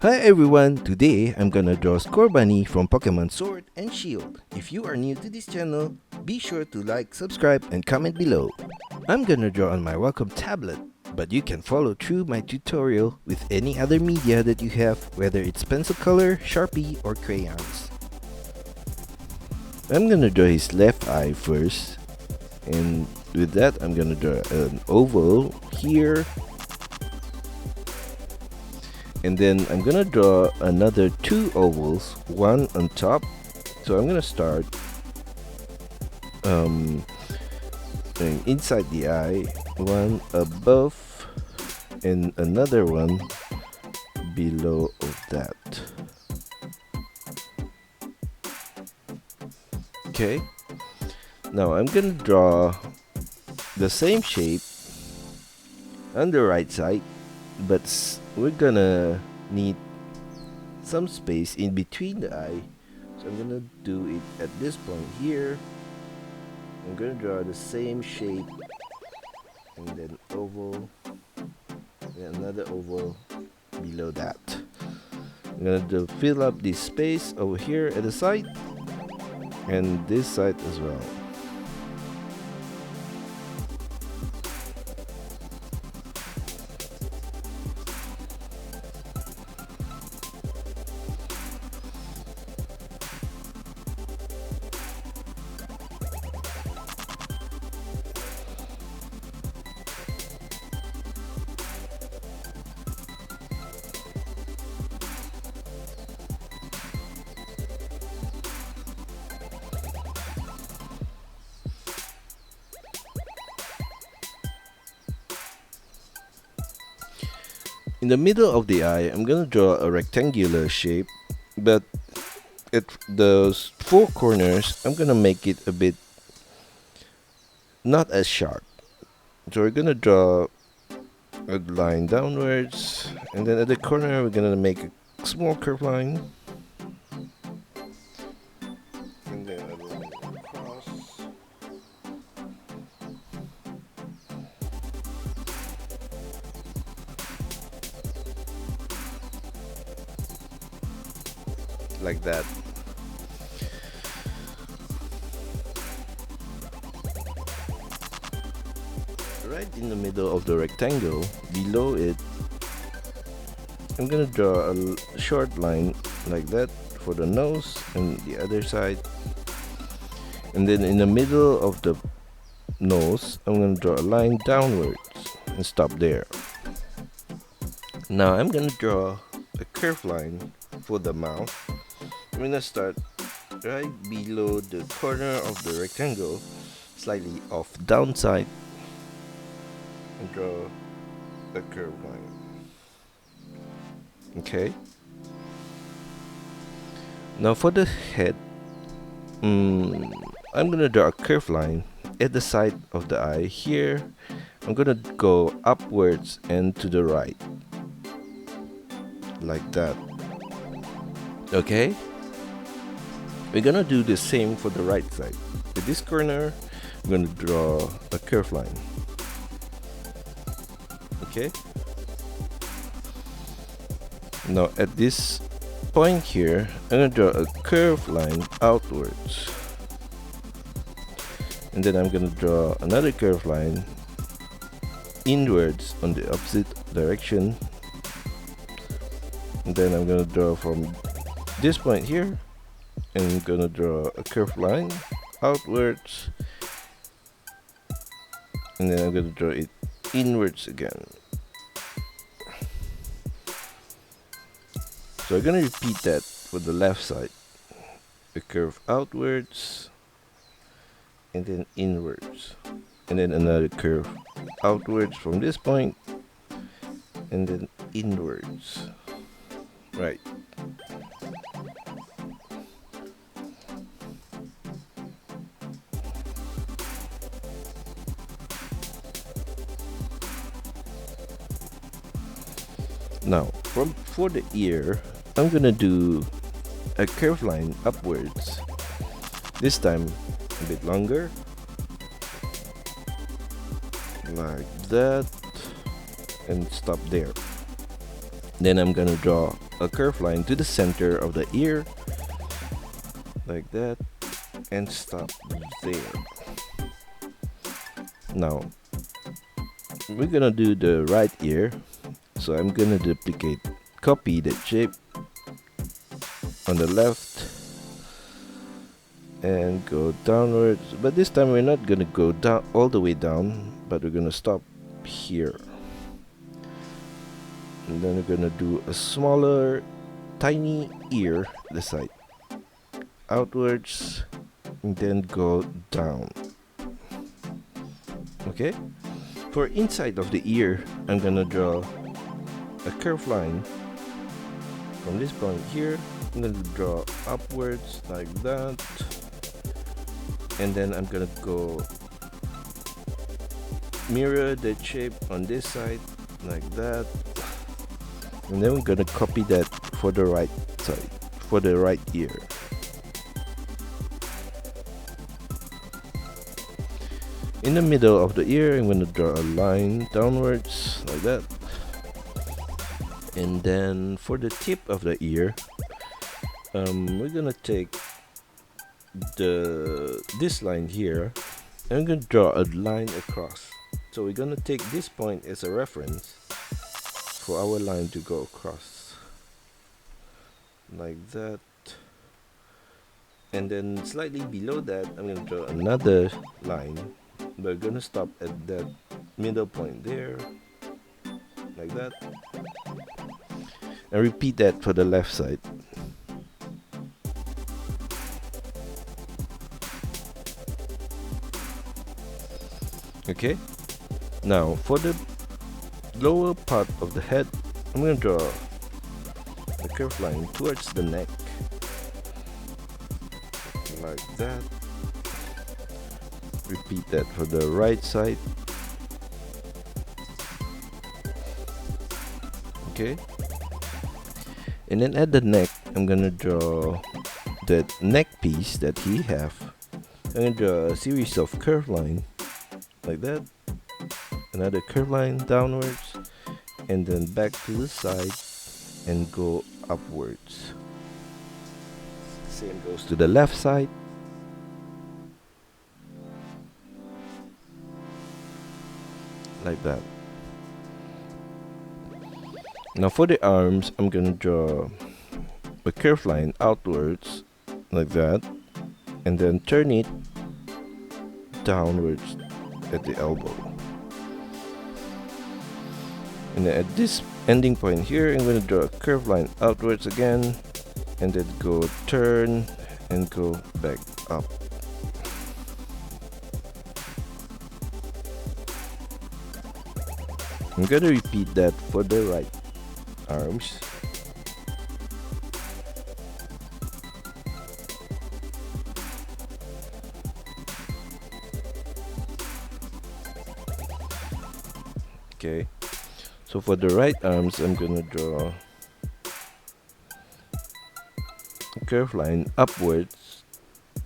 Hi everyone, today I'm gonna draw Scorbunny from Pokemon Sword and Shield. If you are new to this channel, be sure to like, subscribe, and comment below. I'm gonna draw on my Wacom tablet, but you can follow through my tutorial with any other media that you have, whether it's pencil color, Sharpie, or crayons. I'm gonna draw his left eye first, and with that I'm gonna draw an oval here. And then I'm gonna draw another two ovals, one on top. So I'm gonna start inside the eye, one above, and another one below of that. Okay. Now I'm gonna draw the same shape on the right side, but we're gonna need some space in between the eye, so I'm gonna do it at this point here. I'm gonna draw the same shape, and then oval, and another oval below that. I'm gonna fill up this space over here at the side, and this side as well. In the middle of the eye, I'm gonna draw a rectangular shape, but at those four corners, I'm gonna make it a bit not as sharp. So we're gonna draw a line downwards, and then at the corner, we're gonna make a small curved line, and then a line across. Like that. Right in the middle of the rectangle, below it, I'm gonna draw a short line like that for the nose and the other side. And then in the middle of the nose, I'm gonna draw a line downwards and stop there. Now I'm gonna draw a curved line for the mouth. I'm gonna start right below the corner of the rectangle, slightly off downside, and draw a curved line. Okay. Now for the head, I'm gonna draw a curved line at the side of the eye here. I'm gonna go upwards and to the right, like that. Okay. We're gonna do the same for the right side. At this corner, I'm gonna draw a curved line. Okay. Now at this point here, I'm gonna draw a curved line outwards, and then I'm gonna draw another curved line inwards on the opposite direction, and then I'm gonna draw from this point here, and I'm gonna draw a curved line outwards, and then I'm gonna draw it inwards again. So I'm gonna repeat that for the left side. A curve outwards, and then inwards, and then another curve outwards from this point, and then inwards. Right. Now, for the ear, I'm gonna do a curved line upwards. This time, a bit longer, like that, and stop there. Then I'm gonna draw a curved line to the center of the ear, like that, and stop there. Now, we're gonna do the right ear, so I'm gonna copy that shape on the left and go downwards, but this time we're not gonna go down all the way down, but we're gonna stop here. And then we're gonna do a smaller tiny ear this side outwards and then go down. Okay, for inside of the ear, I'm gonna draw a curved line from this point here. I'm gonna draw upwards like that, and then I'm gonna go mirror the shape on this side like that, and then we're gonna copy that for the right side, for the right ear. In the middle of the ear, I'm gonna draw a line downwards like that, and then for the tip of the ear, we're gonna take this line here, and I'm gonna draw a line across. So we're gonna take this point as a reference for our line to go across like that, and then slightly below that I'm gonna draw another line. We're gonna stop at that middle point there like that, and repeat that for the left side. Okay, now for the lower part of the head, I'm going to draw a curved line towards the neck like that. Repeat that for the right side. Okay, and then at the neck, I'm going to draw that neck piece that he have. I'm going to draw a series of curved lines like that, another curved line downwards, and then back to the side and go upwards. Same goes to the left side. Like that. Now for the arms, I'm gonna draw a curved line outwards like that, and then turn it downwards at the elbow. And then at this ending point here, I'm going to draw a curved line outwards again, and then go turn and go back up. I'm going to repeat that for the right arms. Okay, so for the right arms, I'm gonna draw a curved line upwards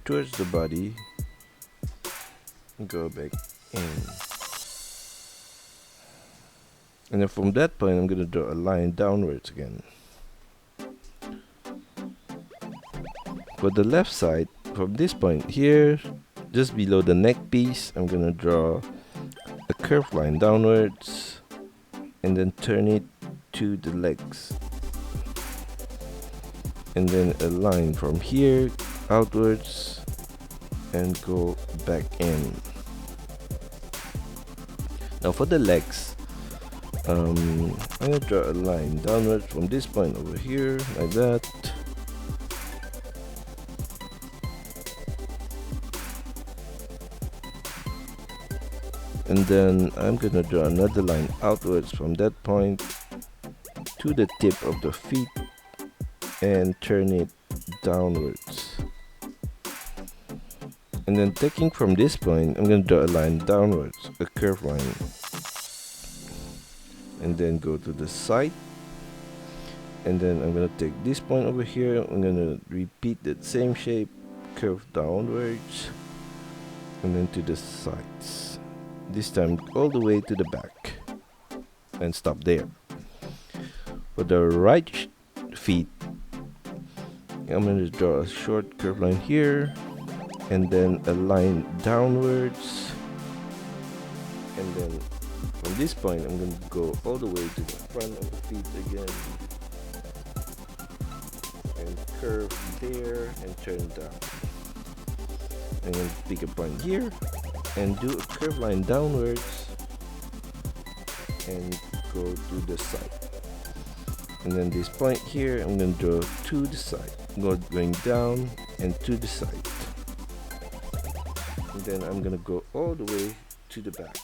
towards the body and go back in. And then from that point, I'm gonna draw a line downwards again. For the left side, from this point here, just below the neck piece, I'm gonna draw a curved line downwards and then turn it to the legs, and then a line from here outwards and go back in. Now for the legs, I'm gonna draw a line downwards from this point over here like that, and then I'm gonna draw another line outwards from that point to the tip of the feet and turn it downwards. And then taking from this point, I'm gonna draw a line downwards, a curved line, and then go to the side, and then I'm gonna take this point over here, I'm gonna repeat that same shape, curve downwards and then to the sides, this time all the way to the back, and stop there. For the right feet, I'm going to draw a short curve line here, and then a line downwards, and then from this point I'm going to go all the way to the front of the feet again, and curve there and turn down. I'm going to pick a point here and do a curve line downwards and go to the side. And then this point here, I'm going to draw to the side, going down and to the side. And then I'm going to go all the way to the back.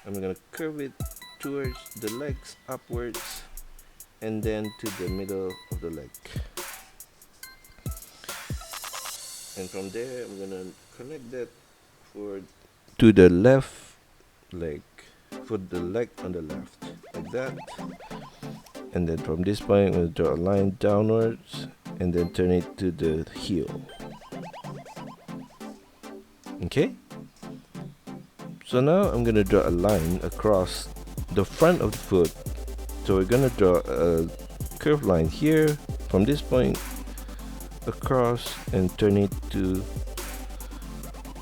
I'm going to curve it towards the legs upwards and then to the middle of the leg. And from there, I'm going to connect that to the left leg, for the leg on the left, like that. And then from this point, I'm going to draw a line downwards and then turn it to the heel. Okay? So now I'm going to draw a line across the front of the foot. So we're going to draw a curved line here from this point across and turn it to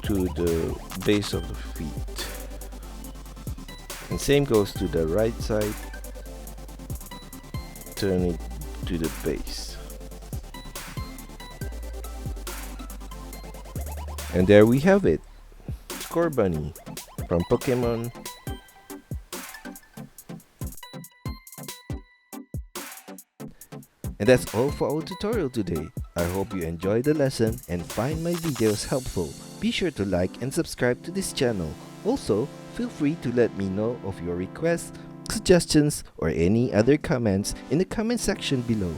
the base of the feet. And same goes to the right side. Turn it to the base. And there we have it. Scorbunny from Pokemon. And that's all for our tutorial today. I hope you enjoyed the lesson and find my videos helpful. Be sure to like and subscribe to this channel. Also, feel free to let me know of your requests, suggestions, or any other comments in the comment section below.